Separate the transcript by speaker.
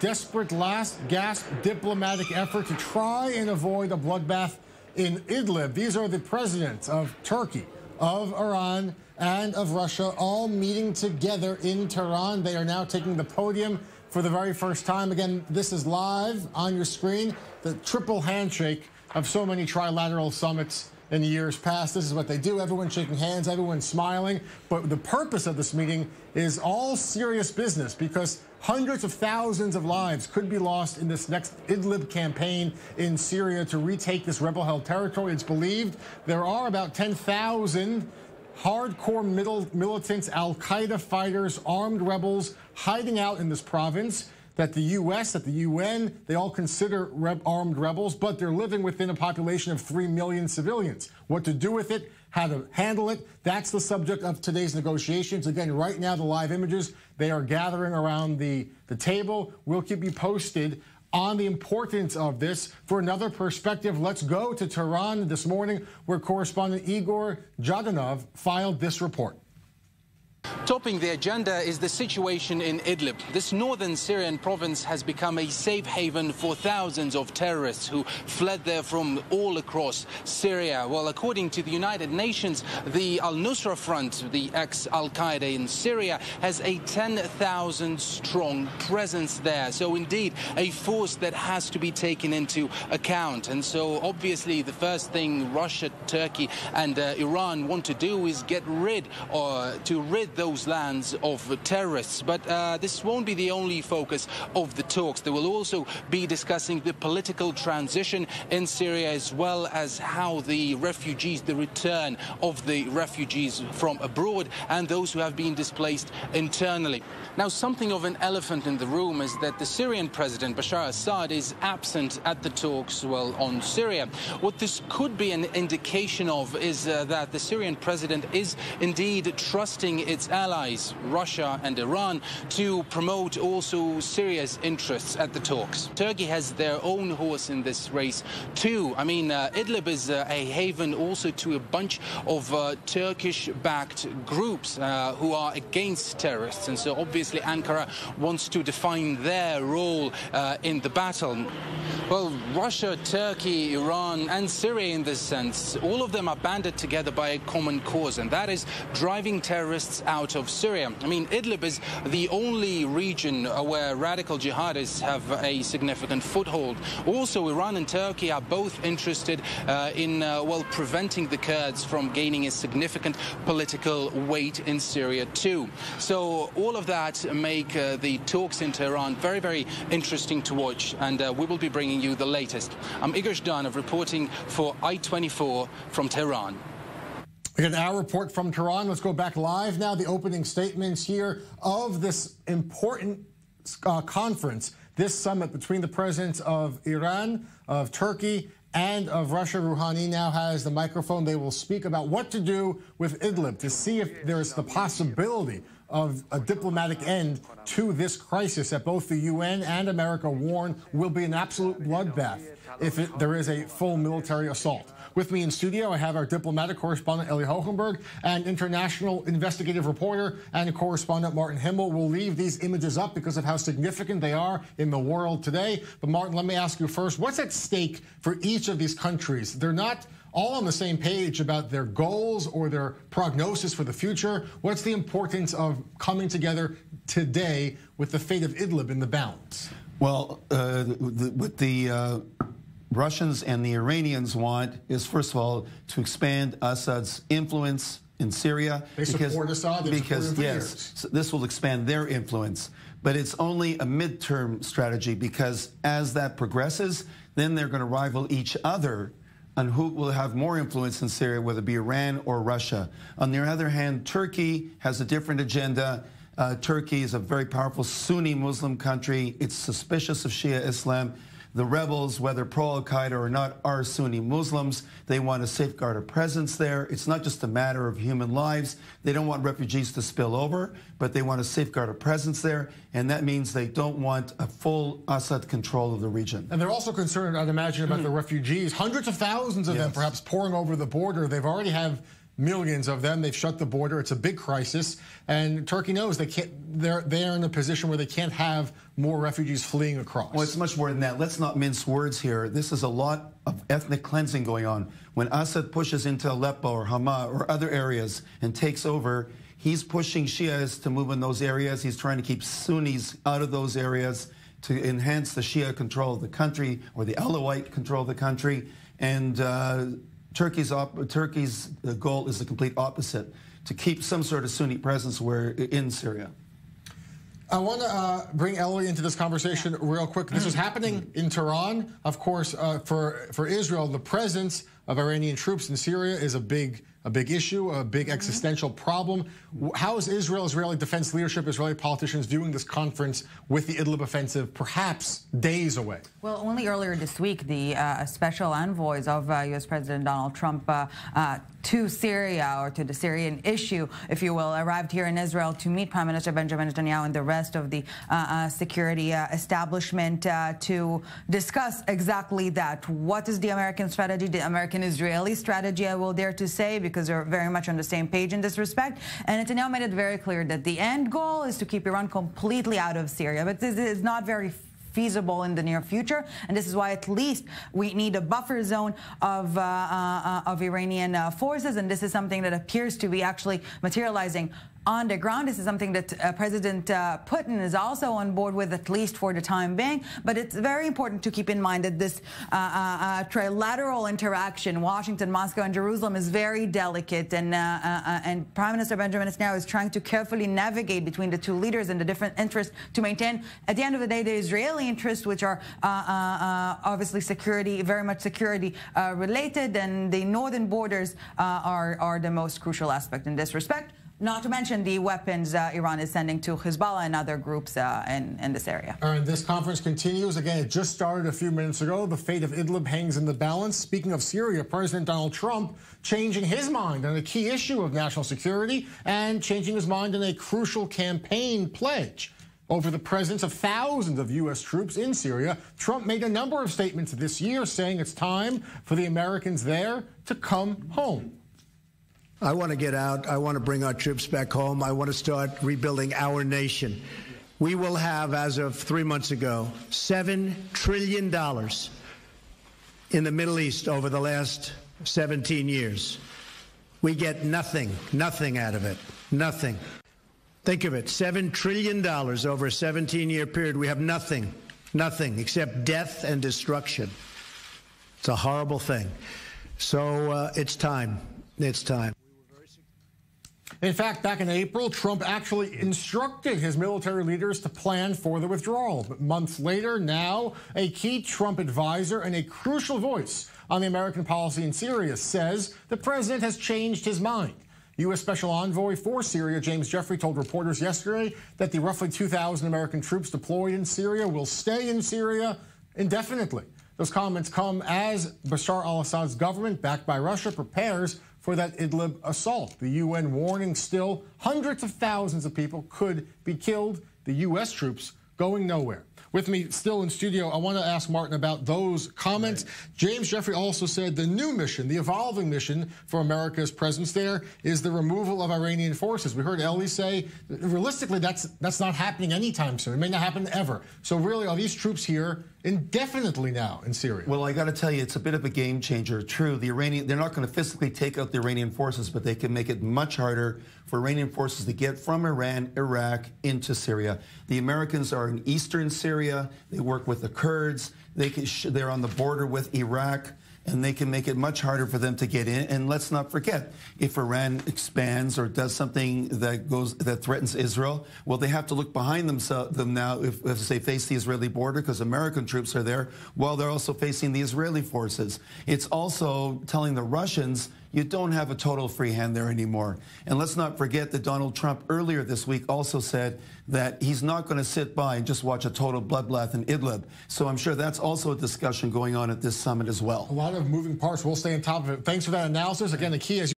Speaker 1: desperate last-gasp diplomatic effort to try and avoid a bloodbath in Idlib. These are the presidents of Turkey, of Iran, and of Russia, all meeting together in Tehran. They are now taking the podium for the very first time. Again, this is live on your screen, the triple handshake of so many trilateral summits in years past. This is what they do. Everyone's shaking hands, everyone's smiling. But the purpose of this meeting is all serious business, because hundreds of thousands of lives could be lost in this next Idlib campaign in Syria to retake this rebel-held territory. It's believed there are about 10,000 hardcore militants, al-Qaeda fighters, armed rebels hiding out in this province that the U.S., that the UN, they all consider armed rebels, but they're living within a population of 3 million civilians. What to do with it, how to handle it, that's the subject of today's negotiations. Again, right now, the live images, they are gathering around the table. We'll keep you posted on the importance of this. For another perspective, let's go to Tehran this morning, where correspondent Igor Jadonov filed this report.
Speaker 2: Topping the agenda is the situation in Idlib. This northern Syrian province has become a safe haven for thousands of terrorists who fled there from all across Syria. Well, according to the United Nations, the al-Nusra Front, the ex-Al-Qaeda in Syria, has a 10,000-strong presence there. So indeed, a force that has to be taken into account. And so obviously the first thing Russia, Turkey and Iran want to do is get rid those lands of terrorists. But this won't be the only focus of the talks. They will also be discussing the political transition in Syria, as well as how the refugees, the return of the refugees from abroad and those who have been displaced internally. Now, something of an elephant in the room is that the Syrian president, Bashar Assad, is absent at the talks, well, on Syria. What this could be an indication of is that the Syrian president is indeed trusting its allies, Russia and Iran, to promote also Syria's interests at the talks. Turkey has their own horse in this race too. I mean, Idlib is a haven also to a bunch of Turkish-backed groups who are against terrorists, and so obviously Ankara wants to define their role in the battle. Well, Russia, Turkey, Iran and Syria, in this sense, all of them are banded together by a common cause, and that is driving terrorists out of Syria. I mean, Idlib is the only region where radical jihadists have a significant foothold. Also, Iran and Turkey are both interested in, well, preventing the Kurds from gaining a significant political weight in Syria too. So all of that make the talks in Tehran very, very interesting to watch, and we will be bringing you the latest. I'm Igor Jadonov reporting for I-24 from Tehran.
Speaker 1: Again, our report from Tehran. Let's go back live now. The opening statements here of this important conference, this summit between the presidents of Iran, of Turkey, and of Russia. Rouhani now has the microphone. They will speak about what to do with Idlib to see if there's the possibility of a diplomatic end to this crisis that both the UN and America warn will be an absolute bloodbath if there is a full military assault. With me in studio, I have our diplomatic correspondent, Ellie Hochenberg, and international investigative reporter and correspondent, Martin Himel. We'll leave these images up because of how significant they are in the world today. But Martin, let me ask you first, what's at stake for each of these countries? They're not all on the same page about their goals or their prognosis for the future. What's the importance of coming together today with the fate of Idlib in the balance?
Speaker 3: Well, what the Russians and the Iranians want is, first of all, to expand Assad's influence in Syria.
Speaker 1: They support Assad.
Speaker 3: Because yes, so this will expand their influence. But it's only a midterm strategy, because as that progresses, then they're going to rival each other on who will have more influence in Syria, whether it be Iran or Russia. On the other hand, Turkey has a different agenda. Turkey is a very powerful Sunni Muslim country. It's suspicious of Shia Islam. The rebels, whether pro-Al-Qaeda or not, are Sunni Muslims. They want to safeguard a presence there. It's not just a matter of human lives. They don't want refugees to spill over, but they want to safeguard a presence there, and that means they don't want a full Assad control of the region.
Speaker 1: And they're also concerned, I'd imagine, about the refugees. Hundreds of thousands of them perhaps pouring over the border. They've already have millions of them. They've shut the border. It's a big crisis, and Turkey knows they can't. They're in a position where they can't have more refugees fleeing across.
Speaker 3: Well, it's much more than that. Let's not mince words here. This is a lot of ethnic cleansing going on. When Assad pushes into Aleppo or Hama or other areas and takes over, he's pushing Shias to move in those areas. He's trying to keep Sunnis out of those areas to enhance the Shia control of the country, or the Alawite control of the country. And Turkey's goal is the complete opposite, to keep some sort of Sunni presence in Syria.
Speaker 1: I want to bring Ellie into this conversation real quick. This is happening in Tehran. Of course, for Israel, the presence of Iranian troops in Syria is a big issue, a big existential problem. How is Israeli defense leadership, Israeli politicians viewing this conference with the Idlib offensive perhaps days away?
Speaker 4: Well, only earlier this week, the special envoys of U.S. President Donald Trump to Syria, or to the Syrian issue, if you will, arrived here in Israel to meet Prime Minister Benjamin Netanyahu and the rest of the security establishment to discuss exactly that. What is the American strategy, the American-Israeli strategy, I will dare to say, because they're very much on the same page in this respect. And Netanyahu made it very clear that the end goal is to keep Iran completely out of Syria. But this is not very feasible in the near future, and this is why at least we need a buffer zone of Iranian forces, and this is something that appears to be actually materializing on the ground. This is something that President Putin is also on board with, at least for the time being. But it's very important to keep in mind that this trilateral interaction, Washington, Moscow, and Jerusalem, is very delicate, and Prime Minister Benjamin Netanyahu is trying to carefully navigate between the two leaders and the different interests to maintain, at the end of the day, the Israeli interests, which are obviously very much security related, and the northern borders are the most crucial aspect in this respect. Not to mention the weapons Iran is sending to Hezbollah and other groups in this area.
Speaker 1: And this conference continues. Again, it just started a few minutes ago. The fate of Idlib hangs in the balance. Speaking of Syria, President Donald Trump changing his mind on a key issue of national security and changing his mind on a crucial campaign pledge. Over the presence of thousands of U.S. troops in Syria, Trump made a number of statements this year saying it's time for the Americans there to come home.
Speaker 5: I want to get out. I want to bring our troops back home. I want to start rebuilding our nation. We will have, as of 3 months ago, $7 trillion in the Middle East over the last 17 years. We get nothing out of it. Nothing. Think of it, $7 trillion over a 17-year period. We have nothing except death and destruction. It's a horrible thing. So it's time. It's time.
Speaker 1: In fact, back in April, Trump actually instructed his military leaders to plan for the withdrawal. But months later, now, a key Trump advisor and a crucial voice on the American policy in Syria says the president has changed his mind. U.S. Special Envoy for Syria, James Jeffrey, told reporters yesterday that the roughly 2,000 American troops deployed in Syria will stay in Syria indefinitely. Those comments come as Bashar al-Assad's government, backed by Russia, prepares for that Idlib assault. The UN warning still hundreds of thousands of people could be killed, the U.S. troops going nowhere. With me still in studio, I want to ask Martin about those comments. Right. James Jeffrey also said the new mission, the evolving mission for America's presence there is the removal of Iranian forces. We heard Ellie say, realistically, that's not happening anytime soon. It may not happen ever. So really, are these troops here indefinitely now in Syria?
Speaker 3: Well, I got to tell you, it's a bit of a game changer. True, they're not going to physically take out the Iranian forces, but they can make it much harder for Iranian forces to get from Iran, Iraq, into Syria. The Americans are in eastern Syria. They work with the Kurds. They're on the border with Iraq, and they can make it much harder for them to get in. And let's not forget, if Iran expands or does something that threatens Israel, well, they have to look behind them now if they face the Israeli border, because American troops are there, while they're also facing the Israeli forces. It's also telling the Russians, you don't have a total free hand there anymore. And let's not forget that Donald Trump earlier this week also said that he's not going to sit by and just watch a total bloodbath in Idlib. So I'm sure that's also a discussion going on at this summit as well.
Speaker 1: A lot of moving parts. We'll stay on top of it. Thanks for that analysis. Again, the key is